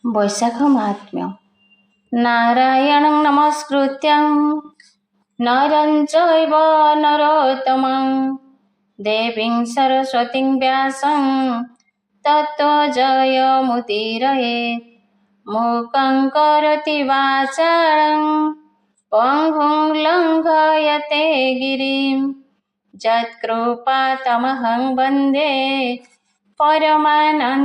वैशाख महात्म्य। नारायणं नमस्कृत्यं नरं चैव नरोत्तमं देवीं सरस्वतीं व्यासं ततो जयमुदीरयेत्। मूकं करोति वाचालं पङ्गुं लङ्घयते गिरिं यत्कृपातमहं वन्दे परमानन्दमाधवम्।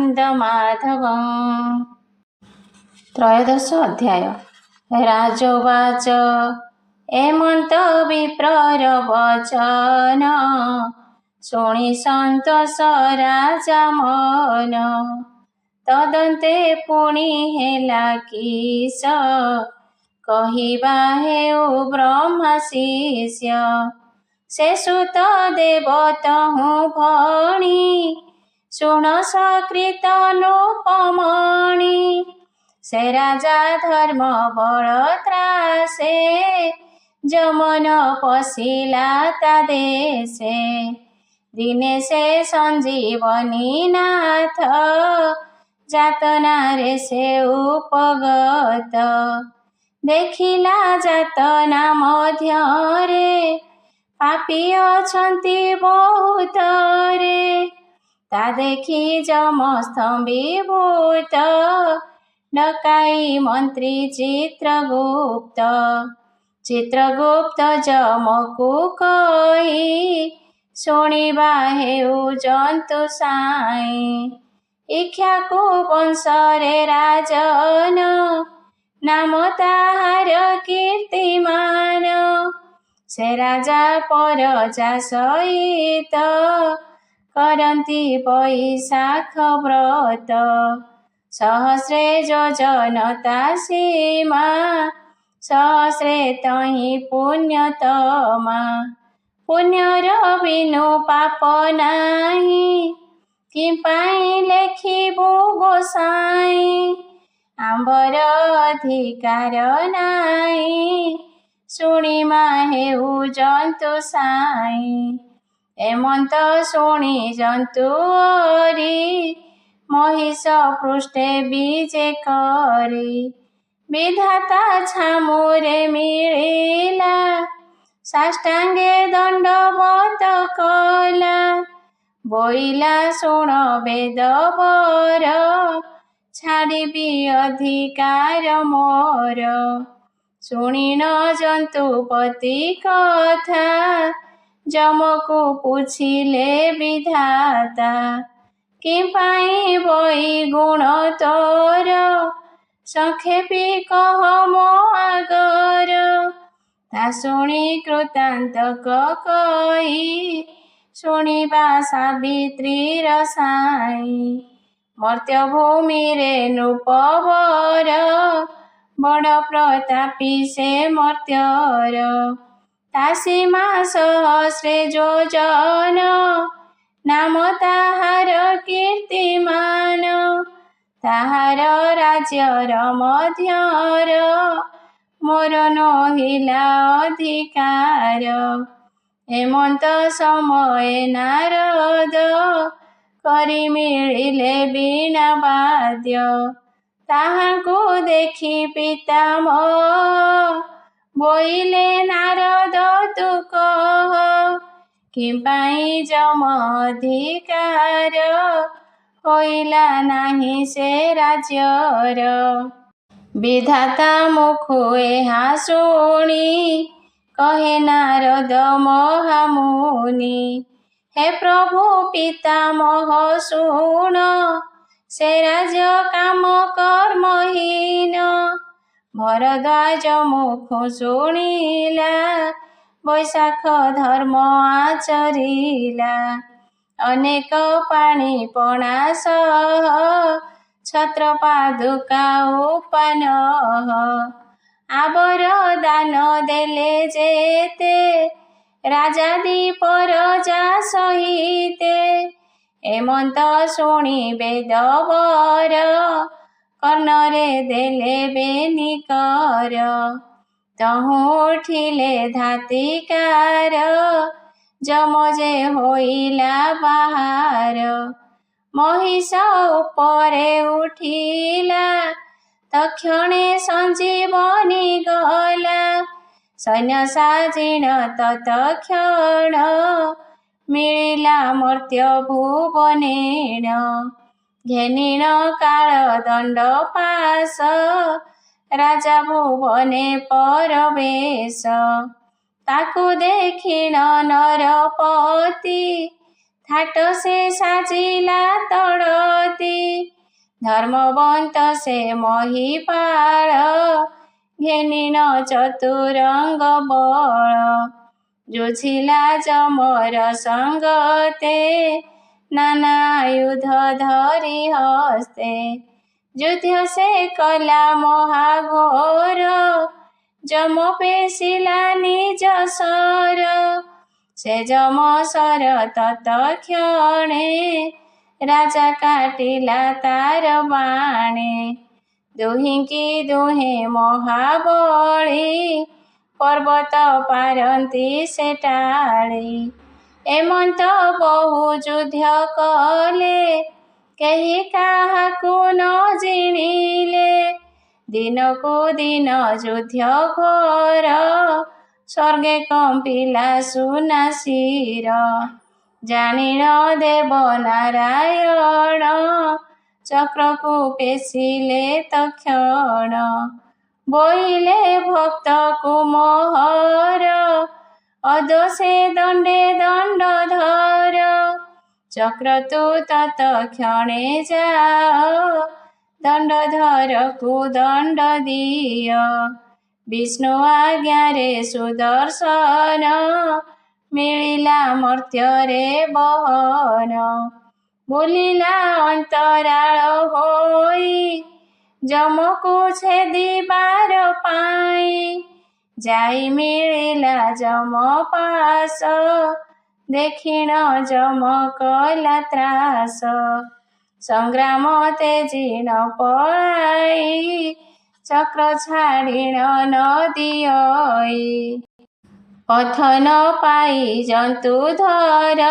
त्रयोदश अध्याय। राजोवाच एमन्त विप्रर वचन शुणि सन्तोष राजा मन। तदन्ते पुଣି ହେଲା କିସ କହିବା ହେଉ ବ୍ରହ୍ମା ଶିଷ୍ୟ। ସେ ସୁତ ଦେବ ତହୁଁ ଭଣି ଶୁଣ ସକୃତ ନୃପମଣି। ସେ ରାଜା ଧର୍ମ ବଳ ତ୍ରାସେ ଯମନ ପଶିଲା ତା ଦେଶେ। ଦିନେ ସେ ସଞ୍ଜୀବନୀ ନାଥ ଯାତନାରେ ସେ ଉପଗତ। ଦେଖିଲା ଯାତନା ମଧ୍ୟରେ ପାପୀ ଅଛନ୍ତି ବହୁତରେ। ତା ଦେଖି ଯମ ସ୍ତମ୍ଭୀଭୂତ ଡକାଇ ମନ୍ତ୍ରୀ ଚିତ୍ରଗୁପ୍ତ। ଚିତ୍ରଗୁପ୍ତ ଯମକୁ କହି ଶୁଣିବା ହେଉ ଜନ୍ତୁ ସାଇଁ। ଇକ୍ଷ୍ୱାକୁ ବଂଶରେ ରାଜନ ନାମ ତାହାର କୀର୍ତ୍ତିମାନ। ସେ ରାଜା ପରଜା ସହିତ କରନ୍ତି ବୈଶାଖ ବ୍ରତ। ସହସ୍ରେ ଯୋଜନ ତା ସୀମା ସହସ୍ରେ ତହିଁ ପୁଣ୍ୟତମା। ପୁଣ୍ୟର ବିନୁ ପାପ ନାହିଁ କି ପାଇଁ ଲେଖିବୁ ଗୋସାଇଁ। ଆମ୍ବର ଅଧିକାର ନାହିଁ ଶୁଣିମା ହେଉ ଜନ୍ତୁ ସାଇଁ। ଏମନ୍ତ ଶୁଣି ଜନ୍ତୁଅରି ମହିଷ ପୃଷ୍ଠେ ବିଜେ କରି। ବିଧାତା ଛାମୁରେ ମିଳିଲା ସାଷ୍ଟାଙ୍ଗେ ଦଣ୍ଡବତ କଲା। ବୋଇଲା ଶୁଣ ବେଦବର ଛାଡ଼ିବି ଅଧିକାର ମୋର। ଶୁଣିନ ଜନ୍ତୁପତି କଥା ଯମକୁ ପୁଛିଲେ ବିଧାତା। କି ପାଇଁ ବଇ ଗୁଣ ତୋର ସଂକ୍ଷେପି କହ ମୋ ଆଗର। ତା ଶୁଣି କୃତାନ୍ତକ କହି ଶୁଣିବା ସାବିତ୍ରୀର ସାଇଁ। ମର୍ତ୍ତ୍ୟଭୂମିରେ ନୃପବର ବଡ଼ ପ୍ରତାପୀ ସେ ମର୍ତ୍ତ୍ୟର। ତା ସୀମା ସହସ୍ରେ ଯୋଜନ ନାମ ତାହାର କୀର୍ତ୍ତିମାନ। ତାହାର ରାଜ୍ୟର ମଧ୍ୟର ମୋର ନୋହିଲା ଅଧିକାର। ଏମନ୍ତ ସମୟେ ନାରଦ କରି ମିଳିଲେ ବୀଣା ବାଦ୍ୟ। ତାହାଙ୍କୁ ଦେଖି ପିତାମହ ବୋଇଲେ ନାରଦ ତୁ କହ। କି ପାଇଁ ଯମ ଅଧିକାର ହୋଇଲା ନାହିଁ ସେ ରାଜ୍ୟର। ବିଧାତା ମୁଖୁ ଏହା ଶୁଣି କହେ ନାରଦ ମହାମୁନି। ହେ ପ୍ରଭୁ ପିତାମହ ଶୁଣ ସେ ରାଜ୍ୟ କାମ କର୍ମହୀନ। ଭରଦ୍ୱାଜ ମୁଖୁ ଶୁଣିଲା ବୈଶାଖ ଧର୍ମ ଆଚରିଲା। ଅନେକ ପାଣି ପଣା ସହ ଛତ୍ର ପାଦୁକା ଉପାନହ। ଆବର ଦାନ ଦେଲେ ଯେତେ ରାଜାଦି ପରଜା ସହିତେ। ଏମନ୍ତ ଶୁଣି ବେଦବର କର୍ଣ୍ଣରେ ଦେଲେ ବେନିକର। ତହୁଁ ଉଠିଲେ ଧାତିକାର ଯମ ଯେ ହୋଇଲା ବାହାର। ମହିଷ ଉପରେ ଉଠିଲା, ତକ୍ଷଣେ ସଞ୍ଜୀବନୀ ଗଲା। ସୈନ୍ୟ ସାଜିଣ ତତ୍କ୍ଷଣ, ମିଳିଲା ମର୍ତ୍ତ୍ୟ ଭୁବନେଣ। ଘେନିଣ କାଳ ଦଣ୍ଡ ପାଶ, ରାଜା ଭୁବନେ ପରବେଶ। ତାକୁ ଦେଖିଣ ନରପତି, ଥାଟ ସେ ସାଜିଲା ତଡ଼ତି। ଧର୍ମବନ୍ତ ସେ ମହିପାଳ, ଘେନିଣ ଚତୁରଙ୍ଗ ବଳ। ଯୁଝିଲା ଯମର ସଙ୍ଗତେ, ନାନା ଆୟୁଧ ଧରି ହସ୍ତେ। ଯୁଦ୍ଧ ସେ କଲା ମହାଘୋର, ଯମ ପେଶିଲା ନିଜ ଶର। ସେ ଯମ ଶର ତତ୍କ୍ଷଣେ, ରାଜା କାଟିଲା ତାର ବାଣେ। ଦୁହିଁକି ଦୁହେଁ ମହାବଳୀ, ପର୍ବତ ପାରନ୍ତି ସେ ଟାଳି। ଏମନ୍ତ ବହୁ ଯୁଦ୍ଧ କଲେ, କେହି କାହାକୁ ନ ଜିଣିଲେ। ଦିନକୁ ଦିନ ଯୁଦ୍ଧ ଘୋର, ସ୍ୱର୍ଗେ କମ୍ପିଲା ସୁନା ଶିର। ଜାଣିଣ ଦେବ ନାରାୟଣ, ଚକ୍ରକୁ ପେଶିଲେ ତକ୍ଷଣ। ବୋଇଲେ ଭକ୍ତକୁ ମୋହର, ଅଦୋଷେ ଦଣ୍ଡେ ଦଣ୍ଡଧର। ଚକ୍ର ତୁ ତତ୍କ୍ଷଣେ ଯାଅ, ଦଣ୍ଡଧରକୁ ଦଣ୍ଡ ଦିଅ। ବିଷ୍ଣୁ ଆଜ୍ଞାରେ ସୁଦର୍ଶନ, ମିଳିଲା ମର୍ତ୍ତ୍ୟରେ ବହନ। ବୁଲିଲା ଅନ୍ତରାଳ ହୋଇ, ଯମକୁ ଛେଦିବାର ପାଇଁ। ଯାଇ ମିଳିଲା ଯମ ପାଶ, ଦେଖିଣ ଯମ କଲା ତ୍ରାସ। ସଂଗ୍ରାମ ତେଜିଣ ପଳାଇ, ଚକ୍ର ଛାଡ଼ିଣ ନଦିଅଇ। ପଥ ନ ପାଇ ଜନ୍ତୁଧର,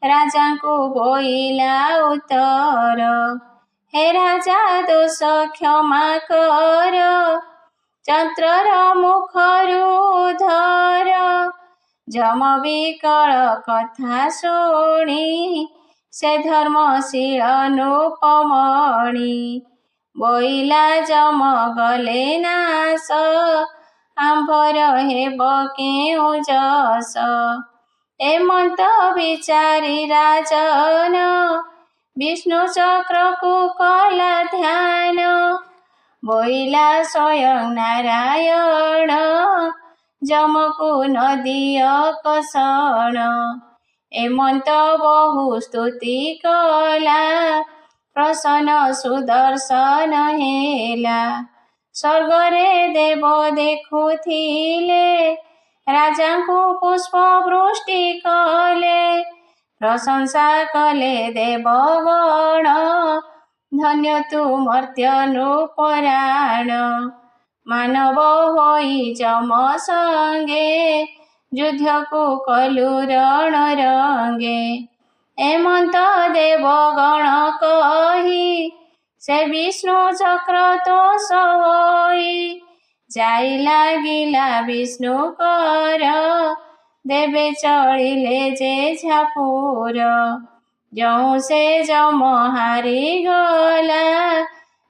ରାଜାଙ୍କୁ ବୋଇଲା ଉତ୍ତର। ହେ ରାଜା ଦୋଷ କ୍ଷମା କର, ଚନ୍ଦ୍ରର ମୁଖରୁ ଉଦ୍ଧର। ଯମ ବିକଳ କଥା ଶୁଣି, ସେ ଧର୍ମଶୀଳ ନୃପମଣି। ବୋଇଲା ଯମ ଗଲେ ନାଶ, ଆମ୍ଭର ହେବ କେଉଁ ଯଶ। ଏମନ୍ତ ବିଚାରି ରାଜନ, ବିଷ୍ଣୁ ଚକ୍ରକୁ କଲା ଧ୍ୟାନ। ବୋଇଲା ସ୍ୱୟଂ ନାରାୟଣ, ଯମକୁ ନଦିଅ କଷଣ। ଏମନ୍ତ ବହୁ ସ୍ତୁତି କଲା, ପ୍ରସନ୍ନ ସୁଦର୍ଶନ ହେଲା। ସ୍ୱର୍ଗରେ ଦେବ ଦେଖୁଥିଲେ, ରାଜାଙ୍କୁ ପୁଷ୍ପ ବୃଷ୍ଟି କଲେ। ପ୍ରଶଂସା କଲେ ଦେବଗଣ, ଧନ୍ୟ ତୁ ମର୍ତ୍ତ୍ୟ ନୃପରାଣ। ମାନବ ହୋଇ ଯମ ସଙ୍ଗେ, ଯୁଦ୍ଧକୁ କଲୁ ରଣରଙ୍ଗେ। ଏମନ୍ତ ଦେବଗଣ କହି, ସେ ବିଷ୍ଣୁ ଚକ୍ର ତୋଷ ହୋଇ। ଯାଇ ଲାଗିଲା ବିଷ୍ଣୁଙ୍କର, ଦେବେ ଚଳିଲେ ଯେ ଝାପୁର। ଯଉଁ ସେ ଯମ ହାରିଗଲା,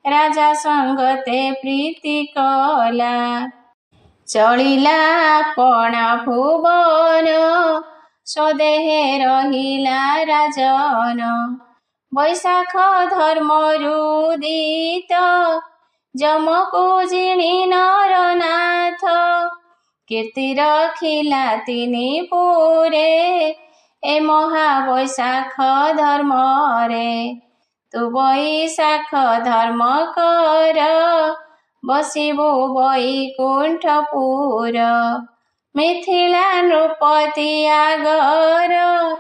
ରାଜା ସଙ୍ଗତେ ପ୍ରୀତି କଲା। ଚଳିଲା ଆପଣା ଭୁବନ, ସ୍ୱଦେହେ ରହିଲା ରାଜନ। ବୈଶାଖ ଧର୍ମରୁ ଉଦିତ, ଯମକୁ ଜିଣି ନରନାଥ। କୀର୍ତ୍ତି ରଖିଲା ତିନିପୁରେ, ଏ ମହା ବୈଶାଖ ଧର୍ମରେ। ତୁ ବୈଶାଖ ଧର୍ମ କର, ବସିବୁ ବୈକୁଣ୍ଠପୁର। ମିଥିଳା ନୃପତି ଆଗର,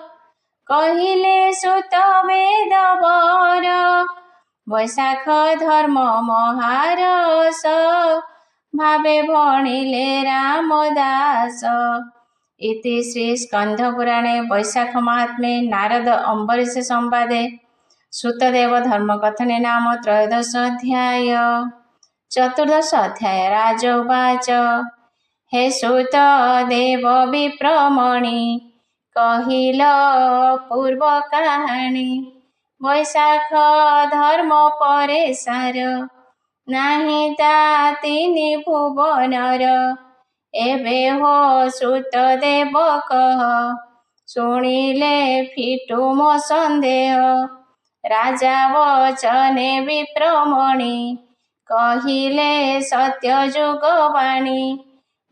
କହିଲେ ସୁତ ବେଦବର। ବୈଶାଖ ଧର୍ମ ମହାରସ, ଭାବେ ଭଣିଲେ ରାମଦାସ। ଇତି ଶ୍ରୀ ସ୍କନ୍ଧ ପୁରାଣେ ବୈଶାଖ ମାହାତ୍ମ୍ये ନାରଦ ଅମ୍ବରୀଶ ସମ୍ବାଦେ ସୁତଦେବ ଧର୍ମକଥନେ ନାମ ତ୍ରୟୋଦଶ ଅଧ୍ୟାୟ। ଚତୁର୍ଦଶ ଅଧ୍ୟାୟ। ରାଜୋବାଚ ହେ ସୁତ ଦେବ ବିପ୍ରମଣି କହିଲ ପୂର୍ବ କାହାଣୀ। ବୈଶାଖ ଧର୍ମ ପରେ ସାର ନାହିଁ ତା ତିନି ଭୁବନର। ଏବେ ହୋ ସୁତ ଦେବ କହ ଶୁଣିଲେ ଫିଟୁ ମୋ ସନ୍ଦେହ। ରାଜା ବଚନେ ବିପ୍ରମଣି କହିଲେ ସତ୍ୟ ଯୁଗ ବାଣୀ।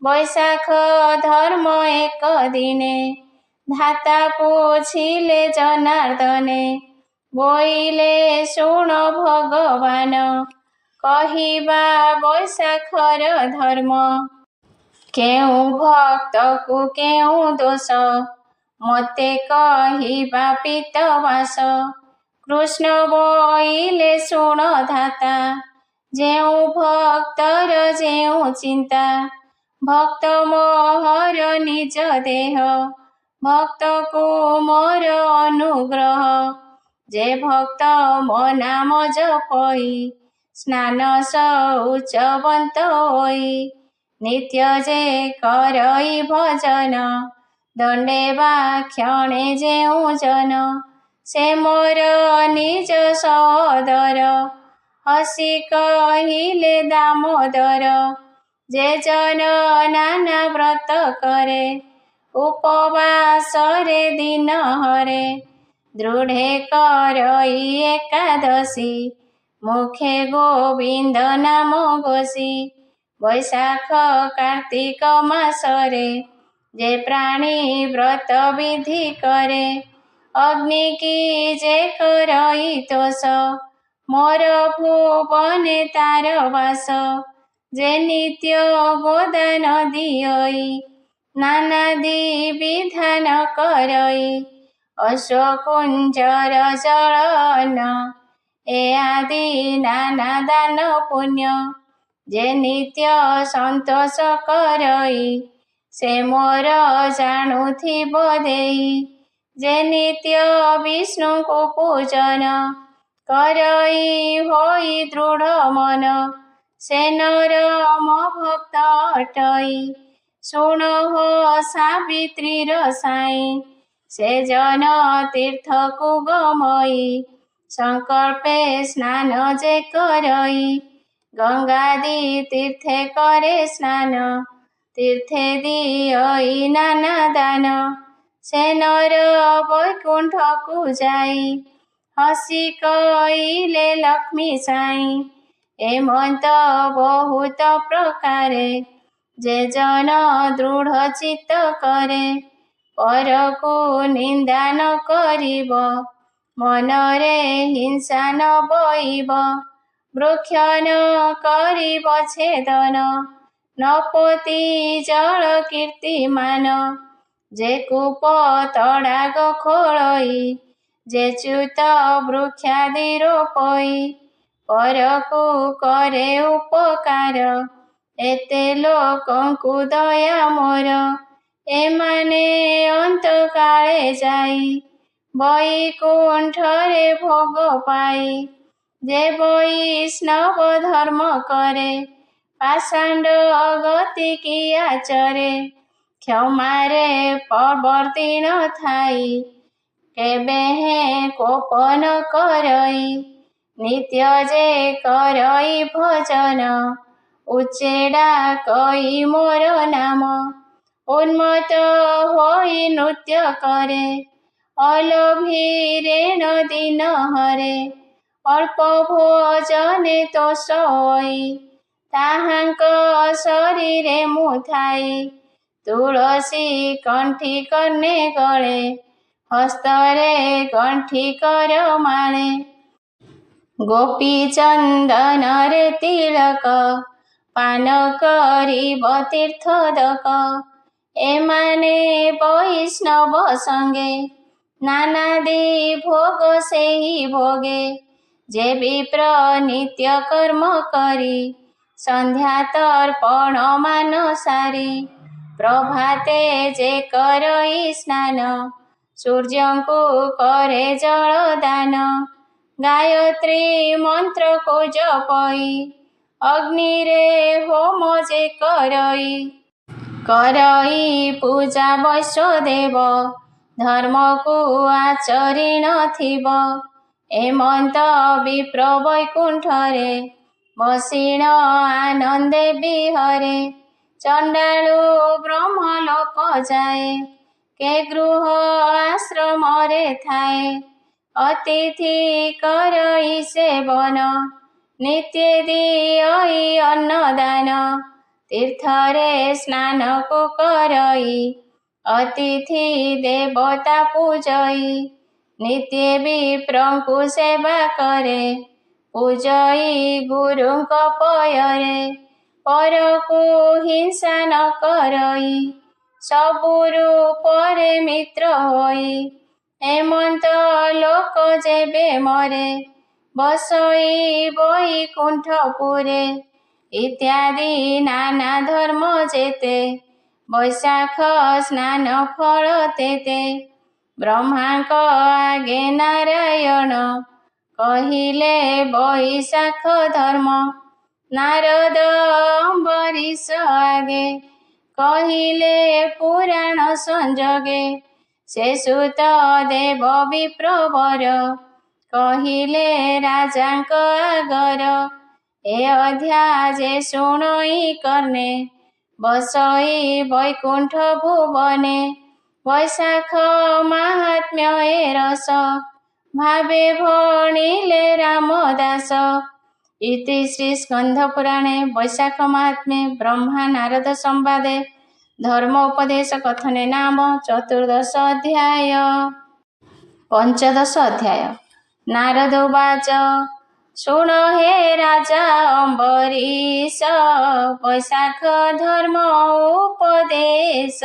ବୈଶାଖ ଧର୍ମ ଏକ ଦିନେ ଧାତା ପୁଛିଲେ ଜନାର୍ଦ୍ଦନେ। ବୋଇଲେ ଶୁଣ ଭଗବାନ କହିବା ବୈଶାଖର ଧର୍ମ। କେଉଁ ଭକ୍ତକୁ କେଉଁ ଦୋଷ ମୋତେ କହିବା ପିତବାସ। କୃଷ୍ଣ ବୋଇଲେ ଶୁଣ ଧାତା ଯେଉଁ ଭକ୍ତର ଯେଉଁ ଚିନ୍ତା। ଭକ୍ତ ମୋହର ନିଜ ଦେହ ଭକ୍ତକୁ ମୋର ଅନୁଗ୍ରହ। ଯେ ଭକ୍ତ ମୋ ନାମ ଜପଇ ସ୍ନାନ ଶୌଚବନ୍ତ ହୋଇ। ନିତ୍ୟ ଯେ କରଇ ଭଜନ ଦଣ୍ଡେ ବା କ୍ଷଣେ ଯେଉଁ ଜନ। ସେ ମୋର ନିଜ ସହୋଦର ହସି କହିଲେ ଦାମୋଦର। ଯେ ଜନ ନାନା ବ୍ରତ କରେ ଉପବାସରେ ଦିନ ହରେ। ଦୃଢ଼େ କରଇ ଏକାଦଶୀ ମୁଖେ ଗୋବିନ୍ଦ ନାମ ଘୋଷି। ବୈଶାଖ କାର୍ତ୍ତିକ ମାସରେ ଯେ ପ୍ରାଣୀ ବ୍ରତ ବିଧି କରେ। ଅଗ୍ନି କି ଯେ କରଇ ତୋଷ ମୋର ଭୁବନେ ତାର ବାସ। ଯେ ନିତ୍ୟ ଗୋଦାନ ଦିଅଇ ନାନାଦି ବିଧାନ କରଇ। ଅଶ୍ୱକୁଞ୍ଜର ଜଳନ ଏ ଆଦି ନାନା ଦାନ ପୁଣ୍ୟ। ଯେ ନିତ୍ୟ ସନ୍ତୋଷ କରଇ ସେ ମୋର ଜାଣୁଥିବ ଦେଇ। ଯେ ନିତ୍ୟ ବିଷ୍ଣୁଙ୍କୁ ପୂଜନ କରଇ ହୋଇ ଦୃଢ଼ ମନ। ସେ ନର ମୋ ଭକ୍ତ ଅଟଇ ଶୁଣ ହୋ ସାବିତ୍ରୀର ସାଇଁ। ସେ ଜନ ତୀର୍ଥକୁ ଗମଇ ସଂକଳ୍ପେ ସ୍ନାନ ଯେ କରଇ। ଗଙ୍ଗାଦି ତୀର୍ଥେ କରେ ସ୍ନାନ ତୀର୍ଥେ ଦିଅଇ ନାନା ଦାନ। ସେ ନର ବୈକୁଣ୍ଠକୁ ଯାଇ ହସି କହିଲେ ଲକ୍ଷ୍ମୀ ସାଇଁ। ଏମନ୍ତ ବହୁତ ପ୍ରକାରେ ଯେ ଜନ ଦୃଢ଼ ଚିତ୍ତ କରେ। ପରକୁ ନିନ୍ଦା ନ କରିବ ମନରେ ହିଂସା ନ ବଇବ। ବୃକ୍ଷ ନ କରିବ ଛେଦନ ନ ପୋତି ଜଳ କୀର୍ତ୍ତିମାନ। ଯେ କୂପ ତଡ଼ାଗ ଖୋଳଇ ଯେ ଚ୍ୟୁତ ବୃକ୍ଷାଦି ରୋପଇ। ପରକୁ କରେ ଉପକାର ଏତେ ଲୋକଙ୍କୁ ଦୟା ମୋର। ଏମାନେ ଅନ୍ତକାଳେ ଯାଇ ବୈକୁଣ୍ଠରେ ଭୋଗ ପାଇ। ଯେ ବୈଷ୍ଣବ ଧର୍ମ କରେ ପାଷାଣ୍ଡ ଗତି କି ଆଚରେ। କ୍ଷମାରେ ପ୍ରବର୍ତ୍ତି ନ ଥାଇ କେବେହେଁ କୋପ ନ କରଇ। ନିତ୍ୟ ଯେ କରଇ ଭଜନ ଉଚ୍ଚେଡ଼ା କଇ ମୋର ନାମ। ଉନ୍ମତ୍ତ ହୋଇ ନୃତ୍ୟ କରେ ଅଲୋଭୀ ରେଣ ଦିନ ହରେ। ଅଳ୍ପ ଭୋଜନେ ତୋଷ ହୋଇ ତାହାଙ୍କ ଶରୀରେ ମୁଁ ଥାଇ। ତୁଳସୀ କଣ୍ଠି କର୍ଣ୍ଣେ ଗଳେ ହସ୍ତରେ ଗଣ୍ଠି କର ମାଳେ। ଗୋପୀ ଚନ୍ଦନରେ ତିଳକ ପାନ କରିବ ତୀର୍ଥୋଦକ। ଏମାନେ ବୈଷ୍ଣବ ସଙ୍ଗେ ନାନାଦି ଭୋଗ ସେହି ଭୋଗେ। ଯେ ବିପ୍ର ନିତ୍ୟ କର୍ମ କରି ସନ୍ଧ୍ୟା ତର୍ପଣ ମାନ ସାରି। ପ୍ରଭାତେ ଯେ କରଇ ସ୍ନାନ ସୂର୍ଯ୍ୟଙ୍କୁ କରେ ଜଳ ଦାନ। ଗାୟତ୍ରୀ ମନ୍ତ୍ରକୁ ଜପଇ ଅଗ୍ନିରେ ହୋମ ଯେ କରଇ ପୂଜା ବୈଶ୍ୱଦେବ ଧର୍ମକୁ ଆଚରିଣ ଥିବ। ଏମନ୍ତ ବିପ୍ର ବୈକୁଣ୍ଠରେ ବସିଣ ଆନନ୍ଦେ ବିହରେ। ଚଣ୍ଡାଳୁ ବ୍ରହ୍ମଲୋକ ଯାଏ କେ ଗୃହ ଆଶ୍ରମରେ ଥାଏ। ଅତିଥି କରଇ ସେବନ ନିତ୍ୟ ଦିଅଇ ଅନ୍ନଦାନ। ତୀର୍ଥରେ ସ୍ନାନକୁ କରଇ ଅତିଥି ଦେବତା ପୂଜଇ। ନିତ୍ୟ ବିପ୍ରଙ୍କୁ ସେବା କରେ ପୂଜଇ ଗୁରୁଙ୍କ ପୟରେ। ପରକୁ ହିଂସା ନ କରଇ ସବୁ ରୂପରେ ମିତ୍ର ହୋଇ। ଏମନ୍ତ ଲୋକ ଯେବେ ମରେ ବସଇ ବୈକୁଣ୍ଠପୁରେ। ଇତ୍ୟାଦି ନାନା ଧର୍ମ ଯେତେ ବୈଶାଖ ସ୍ନାନ ଫଳ ତେତେ। ବ୍ରହ୍ମାଙ୍କ ଆଗେ ନାରାୟଣ କହିଲେ ବୈଶାଖ ଧର୍ମ। ନାରଦ ଅମ୍ବରୀଶ ଆଗେ କହିଲେ ପୁରାଣ ସଂଯୋଗେ। ସେ ସୁତ ଦେବ ବିପ୍ରବର କହିଲେ ରାଜାଙ୍କ ଆଗର। ଏ ଅଧ୍ୟା ଯେ ଶୁଣଇ କର୍ଣ୍ଣେ ବସଇ ବୈକୁଣ୍ଠ ଭୁବନେ। ବୈଶାଖ ମାହାତ୍ମ୍ୟ ଏ ରସ ଭାବେ ଭଣିଲେ ରାମଦାସ। ଇତି ଶ୍ରୀ ସ୍କନ୍ଧ ପୁରାଣେ ବୈଶାଖ ମାହାତ୍ମ୍ये ବ୍ରହ୍ମା ନାରଦ ସମ୍ବାଦେ ଧର୍ମ ଉପଦେଶ କଥନେ ନାମ ଚତୁର୍ଦଶ ଅଧ୍ୟାୟ। ପଞ୍ଚଦଶ ଅଧ୍ୟାୟ। ନାରଦ ଉବାଚ ଶୁଣ ହେ ରାଜା ଅମ୍ବରୀଶ ବୈଶାଖ ଧର୍ମ ଉପଦେଶ।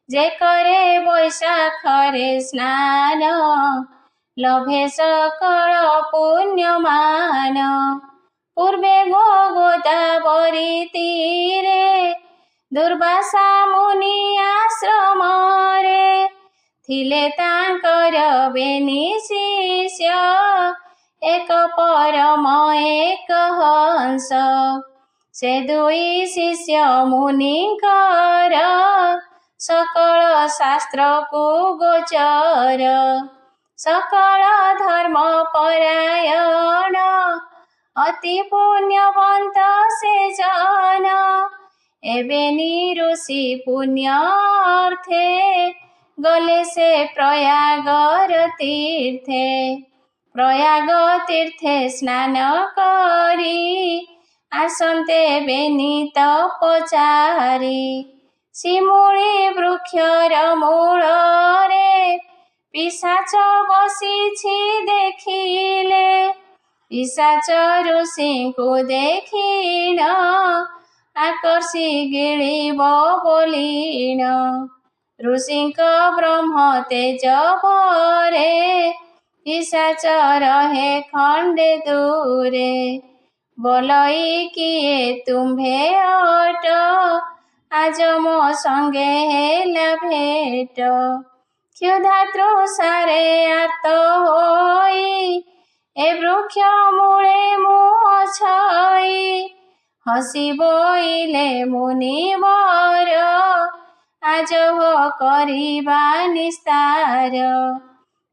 ଯେ କରେ ବୈଶାଖରେ ସ୍ନାନ ଲଭେ ସକଳ ପୁଣ୍ୟମାନ। ପୂର୍ବେ ଗୋଦାବରୀ ତୀରେ ଦୁର୍ବାସା ମୁନି ଆଶ୍ରମରେ। ଥିଲେ ତାଙ୍କର ବେନି ଶିଷ୍ୟ ଏକ ପରମ ଏକ ହଂସ। ସେ ଦୁଇ ଶିଷ୍ୟ ମୁନିଙ୍କର ସକଳ ଶାସ୍ତ୍ରକୁ ଗୋଚର। ସକଳ ଧର୍ମ ପରାୟଣ ଅତି ପୁଣ୍ୟବନ୍ତ ସେ ଜନ। ଏବେ ଋଷି ପୁଣ୍ୟ ଅର୍ଥେ ଗଲେ ସେ ପ୍ରୟାଗର ତୀର୍ଥେ। ପ୍ରୟାଗ ତୀର୍ଥେ ସ୍ନାନ କରି ଆସନ୍ତେ ବେନି ତପଚାରି। ଶିମୁଳି ବୃକ୍ଷର ମୂଳରେ ପିଶାଚ ବସିଛି ଦେଖିଲେ। ପିଶାଚ ଋଷିଙ୍କୁ ଦେଖିଣ ଆକର୍ଷି ଗିଳିବ ବୋଲିଣ। ଋଷିଙ୍କ ବ୍ରହ୍ମ ତେଜ ଭରେ ପିଶାଚ ରହେ ଖଣ୍ଡେ ଦୂରେ। ବୋଲଇ କିଏ ତୁମ୍ଭେ ଅଟ ଆଜ ମୋ ସଙ୍ଗେ ହେଲା ଭେଟ। କ୍ଷୁଧା ତୃଷାରେ ଆର୍ତ୍ତ ହୋଇ ଏ ବୃକ୍ଷ ମୂଳେ ମୁଁ ଅଛଇ। ହସି ବୋଇଲେ ମୁନିବର ଆଜ ହୋ କରିବା ନିସ୍ତାର।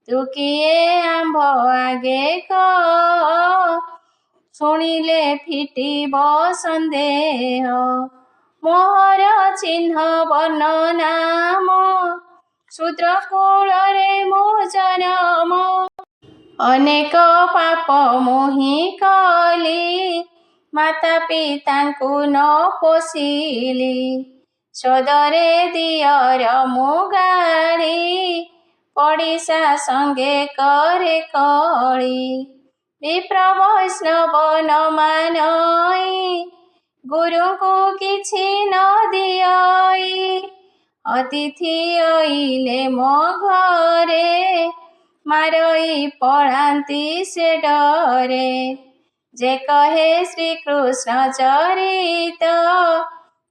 ତୁ କିଏ ଆମ୍ଭ ଆଗେ କହ ଶୁଣିଲେ ଫିଟିବ ସନ୍ଦେହ। ମୋହର ଚିହ୍ନ ବର୍ଣ୍ଣ ନାମ ଶୂଦ୍ର କୁଳରେ ମୁଁ ଜନମ। ଅନେକ ପାପ ମୁହିଁ କଲି ମାତା ପିତାଙ୍କୁ ନ ପୋଷିଲି। ସୋଦରେ ଦିଅର ମୁଁ ଗାଳି ପଡ଼ିଶା ସଙ୍ଗେ କରେ କଳି। ବିପ୍ର ବୈଷ୍ଣବ ନ ମାନଇ ଗୁରୁଙ୍କୁ କିଛି ନ ଦିଅଇ। ଅତିଥି ଅଇଲେ ମୋ ଘରେ ମାରଇ ପଳାନ୍ତି ସେ ଡରେ। ଯେ କହେ ଶ୍ରୀକୃଷ୍ଣ ଚରିତ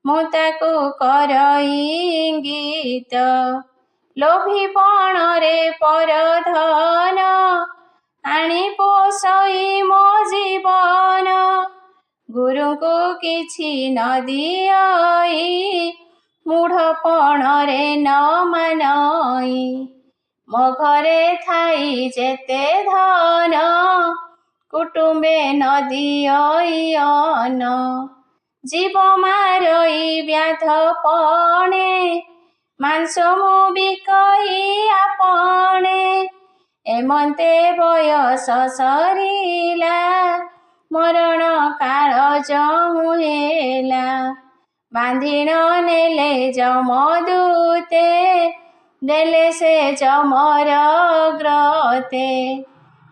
ମୁଁ ତାକୁ କରଇ ଇଙ୍ଗିତ। ଲୋଭୀ ପଣରେ ପରଧନ ଆଣି ପୋଷଇ ମୋ ଜୀବନ। ଗୁରୁଙ୍କୁ କିଛି ନ ଦିଅଇ ମୂଢ଼ପଣରେ ନ ମାନଇ। ମୋ ଘରେ ଥାଇ ଯେତେ ଧନ କୁଟୁମ୍ବେ ନ ଦିଅଇ ଅନ୍ନ। ଜୀବ ମାରଇ ବ୍ୟାଧପଣେ ମାଂସ ମୁଁ ବିକଇ ଆପଣେ। ଏମନ୍ତେ ବୟସ ସରିଲା ମରଣ କାଳ ଯହୁଁ ହେଲା। ବାନ୍ଧିଣ ନେଲେ ଯମଦୂତେ ଦେଲେ ସେ ଯମର ଗ୍ରତେ।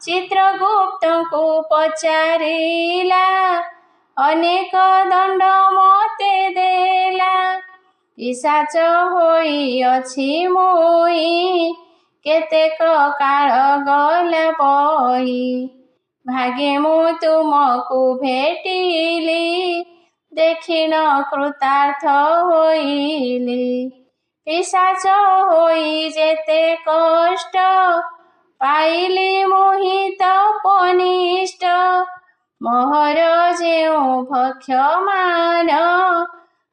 ଚିତ୍ରଗୁପ୍ତଙ୍କୁ ପଚାରିଲା ଅନେକ ଦଣ୍ଡ ମୋତେ ଦେଲା। ପିଶାଚ ହୋଇଅଛି ମୁଇଁ କେତେକ କାଳ ଗଲା ବହି। ଭାଗେ ମୁଁ ତୁମକୁ ଭେଟିଲି ଦେଖିଣ କୃତାର୍ଥ ହୋଇଲି। ପିଶାଚ ହୋଇ ଯେତେ କଷ୍ଟ ପାଇଲି ମୁହିଁ ତପନିଷ୍ଟ। ମୋହର ଯେଉଁ ଭକ୍ଷମାନ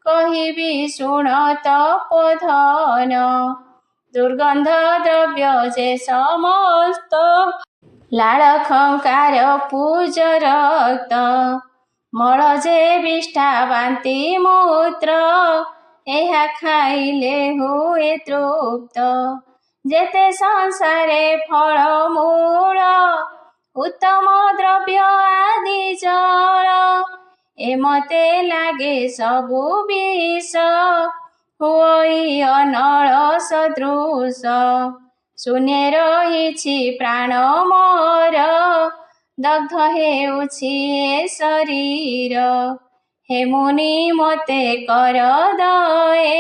କହିବି ଶୁଣ ତପୋଧନ। ଦୁର୍ଗନ୍ଧ ଦ୍ରବ୍ୟ ଯେ ସମସ୍ତ ଲାଳ ଖଙ୍କାର ପୂଜ ରକ୍ତ। ମଳ ଯେ ବିଷ୍ଠା ବାନ୍ତି ମୂତ୍ର ଏହା ଖାଇଲେ ହୁଏ ତୃପ୍ତ। ଯେତେ ସଂସାରେ ଫଳମୂଳ ଉତ୍ତମ ଦ୍ରବ୍ୟ ଆଦି ଜଳ। ଏମତେ ଲାଗେ ସବୁ ବିଷ ହୁଅଇ ଅନଳ ସଦୃଶ। ଶୂନ୍ୟ ରହିଛି ପ୍ରାଣ ମୋର ଦଗ୍ଧ ହେଉଛି ଏ ଶରୀର। ହେ ମୁନି ମୋତେ କର ଦୟେ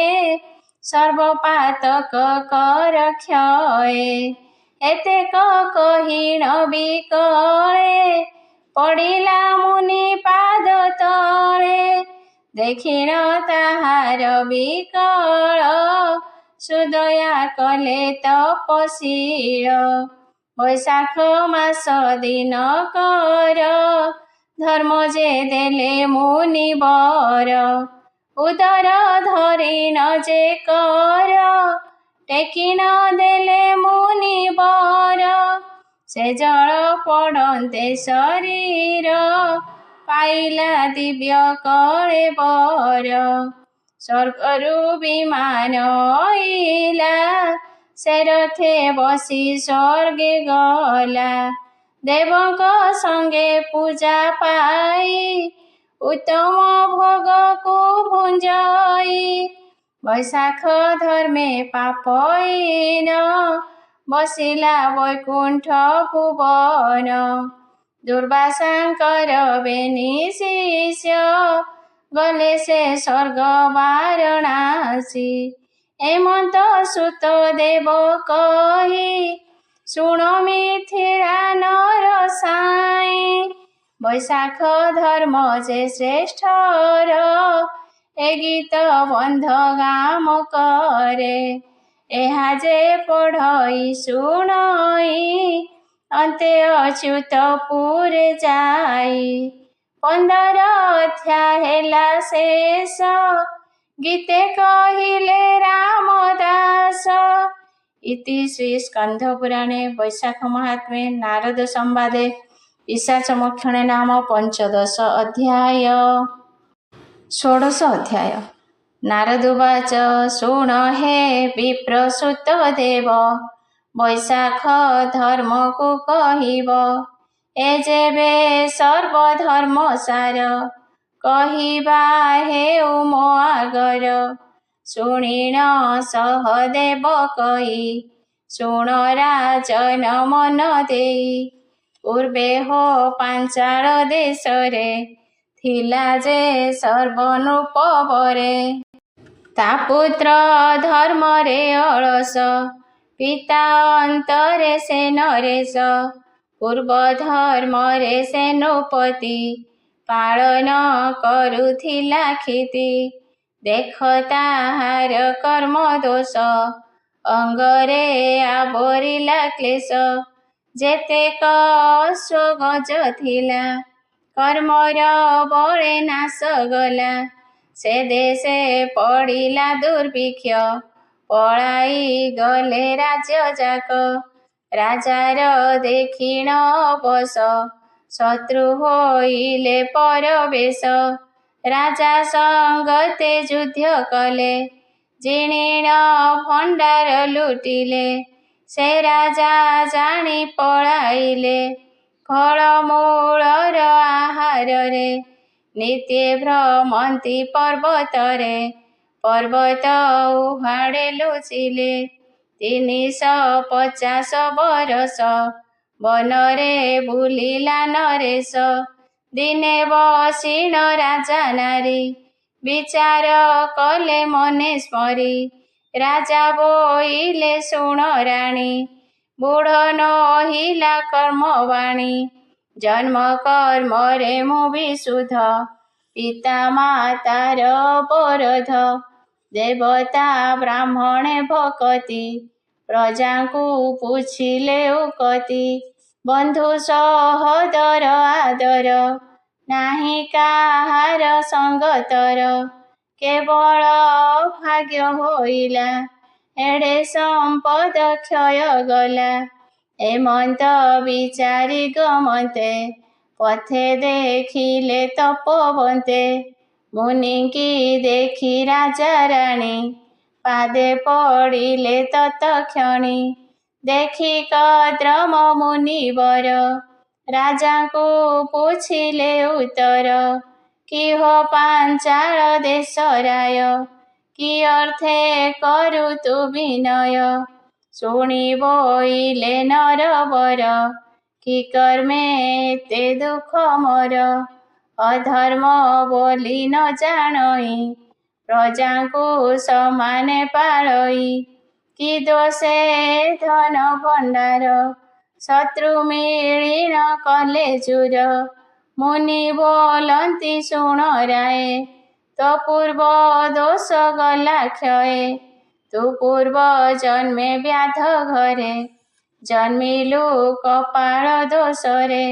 ସର୍ବପାତକ କର କ୍ଷୟେ। ଏତେକ କହିଣ ବିକଳେ ପଡ଼ିଲା ମୁନି ପାଦ ତଳେ। ଦେଖିଣ ତାହାର ବିକଳ ସୁଦୟା କଲେ ତପଶୀଳ। ବୈଶାଖ ମାସ ଦିନକର ଧର୍ମ ଯେ ଦେଲେ ମୁନିବର। ଉଦର ଧରିଣ ଯେ କର ଟେକିଣ ଦେଲେ ମୁନିବର। ସେ ଜଳ ପଡ଼ନ୍ତେ ଶରୀର ପାଇଲା ଦିବ୍ୟ କଳେବର। ସ୍ୱର୍ଗରୁ ବିମାନ ଅଇଲା ସେ ରଥେ ବସି ସ୍ୱର୍ଗେ ଗଲା। ଦେବଙ୍କ ସଙ୍ଗେ ପୂଜା ପାଇ ଉତ୍ତମ ଭୋଗକୁ ଭୁଞ୍ଜଇ। ବୈଶାଖ ଧର୍ମେ ପାପହୀନ ବସିଲା ବୈକୁଣ୍ଠ ଭୁବନ। ଦୁର୍ବାସାଙ୍କର ବେନି ଶିଷ୍ୟ ଗଲେ ସେ ସ୍ୱର୍ଗ ବାରଣାସୀ। ହେମନ୍ତ ସୁତ ଦେବ କହି ଶୁଣ ମିଥିଳା ନର ସାଇଁ। ବୈଶାଖ ଧର୍ମ ଯେ ଶ୍ରେଷ୍ଠର ଏ ଗୀତ ବନ୍ଧ ଗାମ କରେ। ଏହା ଯେ ପଢ଼ଇ ଶୁଣଇ ଅନ୍ତେ ଅଚ୍ୟୁତପୁରେ ଯାଇ। 15 ଅଧ୍ୟାୟ ହେଲା ଶେଷ ଗୀତେ କହିଲେ ରାମଦାସ। ଇତି ଶ୍ରୀ ସ୍କନ୍ଧ ପୁରାଣେ ବୈଶାଖ ମହାତ୍ମ୍ୟେ ନାରଦ ସମ୍ବାଦେ ପିଶାଚ ମୋକ୍ଷଣେ ନାମ ପଞ୍ଚଦଶ ଅଧ୍ୟାୟ। ଷୋଡ଼ଶ ଅଧ୍ୟାୟ। ନାରଦୁବାଚ ଶୁଣ ହେ ବିପ୍ରସୂତ ଦେବ ବୈଶାଖ ଧର୍ମକୁ କହିବ। ଏ ଯେବେ ସର୍ବଧର୍ମ ସାର କହିବା ହେଉ ମୋ ଆଗର। ଶୁଣିଣ ସହଦେବ କହି ଶୁଣ ରାଜନ ମନ ଦେଇ। ପୂର୍ବେ ହୋ ପାଞ୍ଚାଳ ଦେଶରେ ଥିଲା ଯେ ସର୍ବନୃପବରେ। ତା ପୁତ୍ର ଧର୍ମରେ ଅଳସ ପିତା ଅନ୍ତରେ ସେ ନରେଶ। ପୂର୍ବ ଧର୍ମରେ ସେ ନୃପତି ପାଳନ କରୁଥିଲା କ୍ଷିତି। ଦେଖ ତାହାର କର୍ମ ଦୋଷ ଅଙ୍ଗରେ ଆବରିଲା କ୍ଲେଶ। ଯେତେକ ଅଶ୍ୱଗଜ ଥିଲା, କର୍ମର ବଳେ ନାଶ ଗଲା। ସେ ଦେଶେ ପଡ଼ିଲା ଦୁର୍ଭିକ୍ଷ, ପଳାଇ ଗଲେ ରାଜ୍ୟ ଯାକ। ରାଜାର ଦେଖିଣ ଅବଶ, ଶତ୍ରୁ ହୋଇଲେ ପରବେଶ। ରାଜା ସଙ୍ଗତେ ଯୁଦ୍ଧ କଲେ, ଜିଣିଣ ଭଣ୍ଡାର ଲୁଟିଲେ। ସେ ରାଜା ଜାଣି ପଳାଇଲେ, ଫଳମୂଳର ଆହାରରେ। ନିତ୍ୟେ ଭ୍ରମନ୍ତି ପର୍ବତରେ, ପର୍ବତ ଉହାଡ଼େ ଲୁଚିଲେ। 350 ବରଷ, ବନରେ ବୁଲିଲା ନରେଶ। ଦିନେ ବସିଣ ରାଜା ନାରୀ, ବିଚାର କଲେ ମନେ ସ୍ମରି। ରାଜା ବୋଇଲେ ଶୁଣ ରାଣୀ, ବୁଢ଼ ନୋହିଲା କର୍ମବାଣୀ। ଜନ୍ମ କର୍ମରେ ମୁଁ ବିଶୁଦ୍ଧ, ପିତା ମାତାର ଅବରୋଧ। ଦେବତା ବ୍ରାହ୍ମଣେ ଭକତି, ପ୍ରଜାଙ୍କୁ ପୁଛିଲେ ଉକତି। ବନ୍ଧୁ ସହୋଦର ଆଦର, ନାହିଁ କାହାର ସଙ୍ଗତର। କେବଳ ଭାଗ୍ୟ ହୋଇଲା, ଏଡ଼େ ସମ୍ପଦ କ୍ଷୟ ଗଲା। ଏମନ୍ତ ବିଚାରି ଗମନ୍ତେ, ପଥେ ଦେଖିଲେ ତପୋବନ୍ତେ। ମୁନିଙ୍କି ଦେଖି ରାଜା ରାଣୀ, ପାଦେ ପଡ଼ିଲେ ତତକ୍ଷଣି। ଦେଖି କଦ୍ରମ ମୁନିବର, ରାଜାଙ୍କୁ ପୁଛିଲେ ଉତ୍ତର। କିହ ପାଞ୍ଚାଳ ଦେଶ ରାୟ, କି ଅର୍ଥେ କରୁ ତୁ ବିନୟ। ଶୁଣି ବୋଇଲେ ନରବର, କି କର୍ମେ ଏତେ ଦୁଃଖ ମୋର। ଅଧର୍ମ ବୋଲି ନ ଜାଣଇ, ପ୍ରଜାଙ୍କୁ ସମାନେ ପାଳଇ। କି ଦୋଷେ ଧନ ଭଣ୍ଡାର, ଶତ୍ରୁ ମିଳିଣ କଲେ ଚୁର। ମୁନି ବୋଲନ୍ତି ଶୁଣ ରାୟେ, ତୋ ପୂର୍ବ ଦୋଷ ଗଲା କ୍ଷୟେ। ତୁ ପୂର୍ବ ଜନ୍ମେ ବ୍ୟାଧ ଘରେ, ଜନ୍ମିଲୁ କପାଳ ଦୋଷରେ।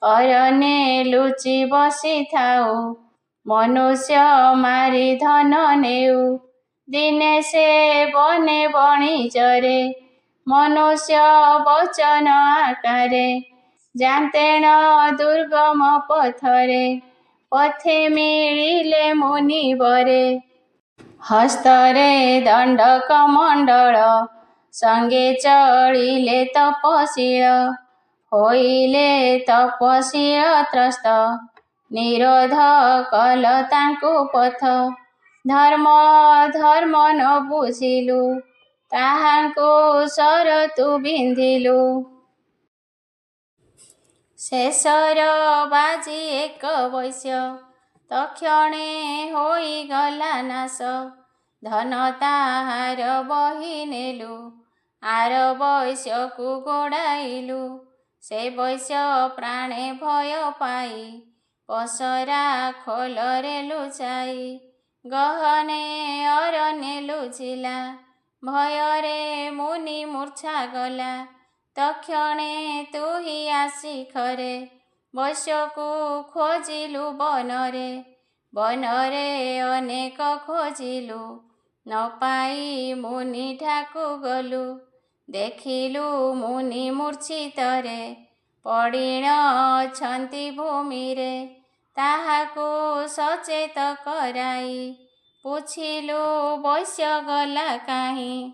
ଅରଣ୍ୟେ ଲୁଚି ବସିଥାଉ, ମନୁଷ୍ୟ ମାରି ଧନ ନେଉ। ଦିନେ ସେ ବନେ ବଣିଜରେ, ମନୁଷ୍ୟ ବଚନ ଆକାରେ। ଯାନ୍ତେଣ ଦୁର୍ଗମ ପଥରେ, ପଥେ ମିଳିଲେ ମୁନିବରେ। ହସ୍ତରେ ଦଣ୍ଡକମଣ୍ଡଳ, ସଙ୍ଗେ ଚଳିଲେ ତପଶୀଳ। ହୋଇଲେ ତପଶୀଳ ତ୍ରସ୍ତ, ନିରୋଧ କଲ ତାଙ୍କୁ ପଥ। ଧର୍ମ ଧର୍ମ ନ ବୁଝିଲୁ, ତାହାଙ୍କୁ ଶର ତୁ ବିନ୍ଧିଲୁ। ଶେଷର ବାଜି ଏକ ବୈଶ୍ୟ, ତକ୍ଷଣେ ହୋଇଗଲା ନାଶ। ଧନ ତାହାର ବହି ନେଲୁ, ଆର ବୈଶ୍ୟକୁ ଗୋଡ଼ାଇଲୁ। ସେ ବୈଶ୍ୟ ପ୍ରାଣେ ଭୟ ପାଇ, ପସରା ଖୋଲରେ ଲୁଚାଇ। ଗହନେ ଅରଣ୍ୟେ ଲୁଚିଲା, ଭୟରେ ମୁନି ମୂର୍ଚ୍ଛା ଗଲା। ତକ୍ଷଣେ ତୁହି ଆସି ଖରେ, ବୈଶ୍ୟକୁ ଖୋଜିଲୁ ବନରେ। ବନରେ ଅନେକ ଖୋଜିଲୁ, ନ ପାଇ ମୁନି ଠାକୁ ଗଲୁ। ଦେଖିଲୁ ମୁନି ମୂର୍ଚ୍ଛିତରେ, ପଡ଼ିଣ ଅଛନ୍ତି ଭୂମିରେ। ତାହାକୁ ସଚେତ କରାଇ, ପୁଛିଲୁ ବୈଶ୍ୟ ଗଲା କାହିଁ।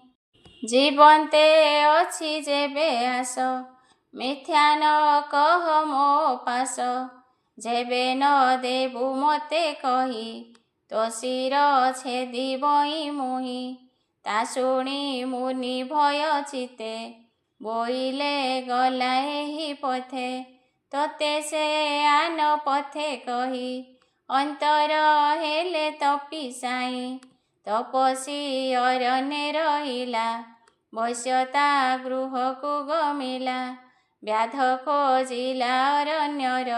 ଜୀବନ୍ତେ ଅଛି ଯେବେ ଆସ, ମିଥ୍ୟା ନ କହ ମୋ ପାଶ। ଯେବେ ନ ଦେବୁ ମୋତେ କହି, ତୋ ଶିର ଛେଦିବଇ ମୁହିଁ। ତା ଶୁଣି ମୁନି ଭୟ ଚିତ୍ତେ, ବୋଇଲେ ଗଲା ଏହି ପଥେ। ତୋତେ ସେ ଆନ ପଥେ କହି, ଅନ୍ତର ହେଲେ ତପି ସାଇଁ। ତପସ୍ୱୀ ଅରଣ୍ୟେ ରହିଲା, ବୈଶ୍ୟ ତା ଗୃହକୁ ଗମିଲା। ବ୍ୟାଧ ଖୋଜିଲା ଅରଣ୍ୟର,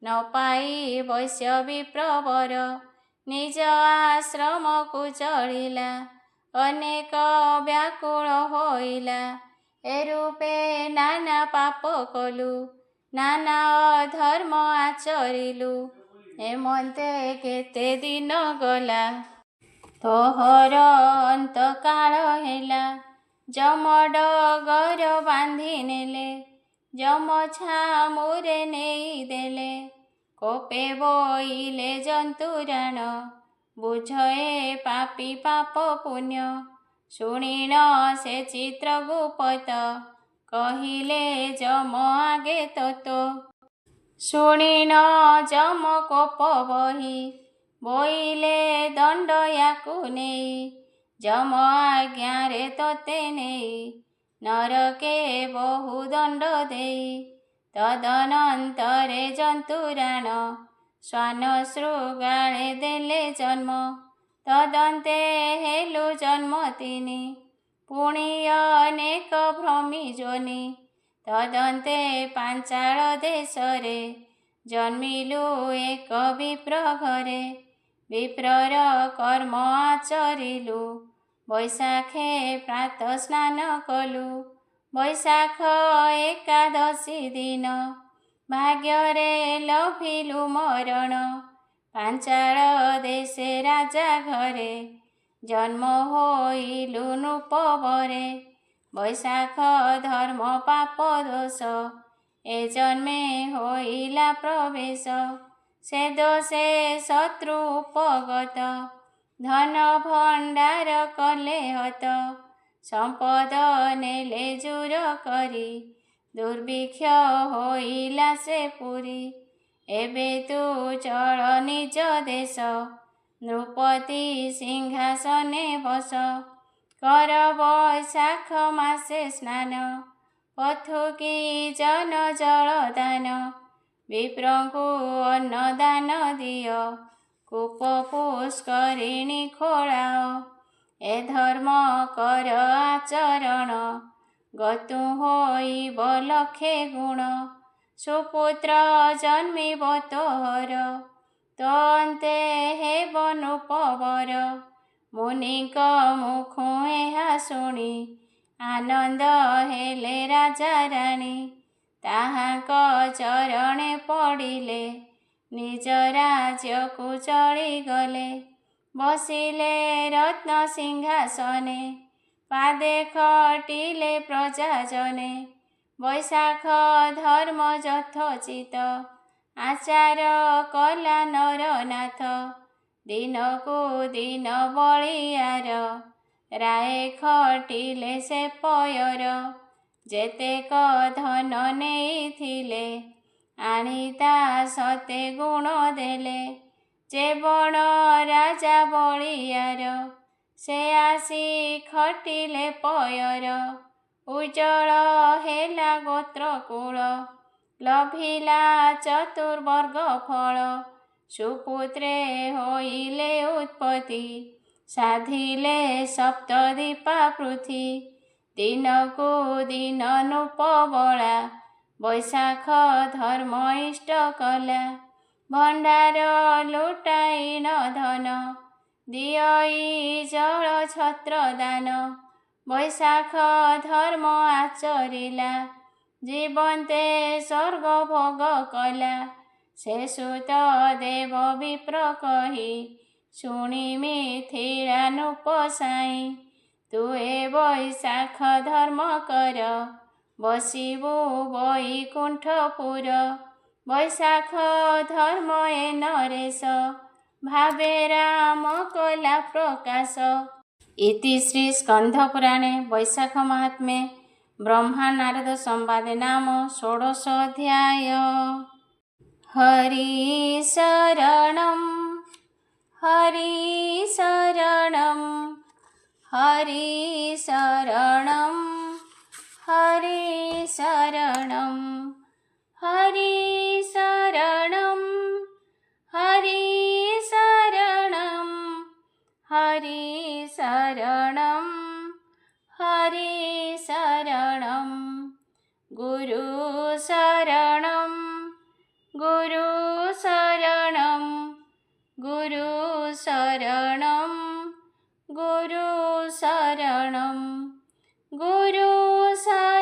ନ ପାଇ ବୈଶ୍ୟ ବିପ୍ରବର। ନିଜ ଆଶ୍ରମକୁ ଚଳିଲା, ଅନେକ ବ୍ୟାକୁଳ ହୋଇଲା। ଏ ରୂପେ ନାନା ପାପ କଲୁ, ନାନା ଅଧର୍ମ ଆଚରିଲୁ, ଏମନ୍ତେ କେତେ ଦିନ ଗଲା। ତୋହର ଅନ୍ତକାଳ ହେଲା, ଯମ ଡଗର ବାନ୍ଧି ନେଲେ, ଯମ ଛାମୁରେ ନେଇଦେଲେ। କୋପେ ବୋଇଲେ ଜନ୍ତୁରାଣ, ବୁଝ ଏ ପାପୀ ପାପ ପୁଣ୍ୟ। ଶୁଣିଣ ସେ ଚିତ୍ରଗୁପ୍ତ, କହିଲେ ଯମ ଆଗେ ତତ୍ତ୍ୱ। ଶୁଣିଣ ଯମ କୋପ ବହି, ବୋଇଲେ ଦଣ୍ଡ ୟାକୁ ନେଇ। ଯମ ଆଜ୍ଞାରେ ତୋତେ ନେଇ, ନରକେ ବହୁ ଦଣ୍ଡ ଦେଇ। ତଦନନ୍ତରେ ଜନ୍ତୁରାଣ, ଶ୍ୱାନ ଶୃଗାଳେ ଦେଲେ ଜନ୍ମ। ତଦନ୍ତେ ହେଲୁ ଜନ୍ମ ତିନି, ପୁଣି ଅନେକ ଭ୍ରମୀ ଯୋନି। ତଦନ୍ତେ ପାଞ୍ଚାଳ ଦେଶରେ, ଜନ୍ମିଲୁ ଏକ ବିପ୍ର ଘରେ। ବିପ୍ରର କର୍ମ ଆଚରିଲୁ, ବୈଶାଖେ ପ୍ରାତଃ ସ୍ନାନ କଲୁ। ବୈଶାଖ ଏକାଦଶୀ ଦିନ, ଭାଗ୍ୟରେ ଲଭିଲୁ ମରଣ। ପାଞ୍ଚାଳ ଦେଶେ ରାଜା ଘରେ, ଜନ୍ମ ହୋଇଲୁ ନୃପବରେ। ବୈଶାଖ ଧର୍ମ ପାପ ଦୋଷ, ଏ ଜନ୍ମେ ହୋଇଲା ପ୍ରବେଶ। ସେ ଦୋଷେ ଶତ୍ରୁ ଉପଗତ, ଧନ ଭଣ୍ଡାର କଲେ ହତ। ସମ୍ପଦ ନେଲେ ଜୁର କରି, ଦୁର୍ଭିକ୍ଷ ହୋଇଲା ସେ ପୁରୀ। ଏବେ ତୁ ଚଳ ନିଜ ଦେଶ, ନୃପତି ସିଂହାସନେ ବସ। କର ବୈଶାଖ ମାସେ ସ୍ନାନ, ପଥୁକି ଜନ ଜଳ ଦାନ। ବିପ୍ରଙ୍କୁ ଅନ୍ନ ଦାନ ଦିଅ, କୂପ ପୁଷ୍କରିଣୀ ଖୋଳାଅ। ଏ ଧର୍ମ କର ଆଚରଣ, ଗତୁ ହୋଇବ ଲକ୍ଷେ ଗୁଣ। ସୁପୁତ୍ର ଜନ୍ମିବ ତୋହର, ତୋ ଅନ୍ତେ ହେବ ନୃପବର। ମୁନିଙ୍କ ମୁଖୁ ଏହା ଶୁଣି, ଆନନ୍ଦ ହେଲେ ରାଜା ରାଣୀ। ତାହାଙ୍କ ଚରଣେ ପଡ଼ିଲେ, ନିଜ ରାଜ୍ୟକୁ ଚଳିଗଲେ। ବସିଲେ ରତ୍ନ ସିଂହାସନେ, ପାଦେ ଖଟିଲେ ପ୍ରଜାଜନେ। ବୈଶାଖ ଧର୍ମ ଯଥୋଚିତ, ଆଚାର କଲା ନରନାଥ। ଦିନକୁ ଦିନ ବଳିୟାର, ରାଏ ଖଟିଲେ ସେ ପୟର। ଯେତେକ ଧନ ନେଇଥିଲେ, ଆଣି ତା ସତେ ଗୁଣ ଦେଲେ। ଯେ ବଣ ରାଜା ବଳିୟାର, ସେ ଆସି ଖଟିଲେ ପୟର। ଉଜ୍ଜଳ ହେଲା ଗୋତ୍ର କୁଳ, ଲଭିଲା ଚତୁର୍ବର୍ଗ ଫଳ। ସୁପୁତ୍ରେ ହୋଇଲେ ଉତ୍ପତ୍ତି, ସାଧିଲେ ସପ୍ତଦୀପା ପୃଥି। ଦିନକୁ ଦିନ ନୃପବଳା, ବୈଶାଖ ଧର୍ମ ଇଷ୍ଟ କଲା। ଭଣ୍ଡାର ଲୁଟାଇଣ ଧନ, ଦିଅଇ ଜଳ ଛତ୍ର ଦାନ। ବୈଶାଖ ଧର୍ମ ଆଚରିଲା, ଜୀବନ୍ତେ ସ୍ୱର୍ଗ ଭୋଗ କଲା। ସେ ସୁତ ଦେବ ବିପ୍ର କହି, ଶୁଣି ମିଥିଳା ନୃପ ସାଇ। ତୁ ଏ ବୈଶାଖ ଧର୍ମ କର, ବସିବୁ ବୈକୁଣ୍ଠପୁର। ବୈଶାଖ ଧର୍ମ ଏ ନରେଶ, ଭାବେ ରାମ କଲା ପ୍ରକାଶ। ଇତି ଶ୍ରୀ ସ୍କନ୍ଧପୁରାଣେ ବୈଶାଖ ମାହାତ୍ମ୍ये ବ୍ରହ୍ମା ନାରଦ ସମ୍ବାଦେ ନାମ ଷୋଡ଼ଶୋऽଧ୍ୟାୟ। ହରି ଶରଣଂ ହରି ଶରଣଂ ହରି ଶରଣଂ ହରି ଶରଣଂ ହରି ଶରଣଂ ହରି ଶରଣଂ ହରି ଶରଣଂ ହରି ଶରଣଂ। ଗୁରୁ ଶରଣଂ ଗୁରୁ ଶରଣଂ ଗୁରୁ ଶରଣଂ ଗୁରୁ ଶରଣଂ ଗୁରୁ ଶରଣଂ।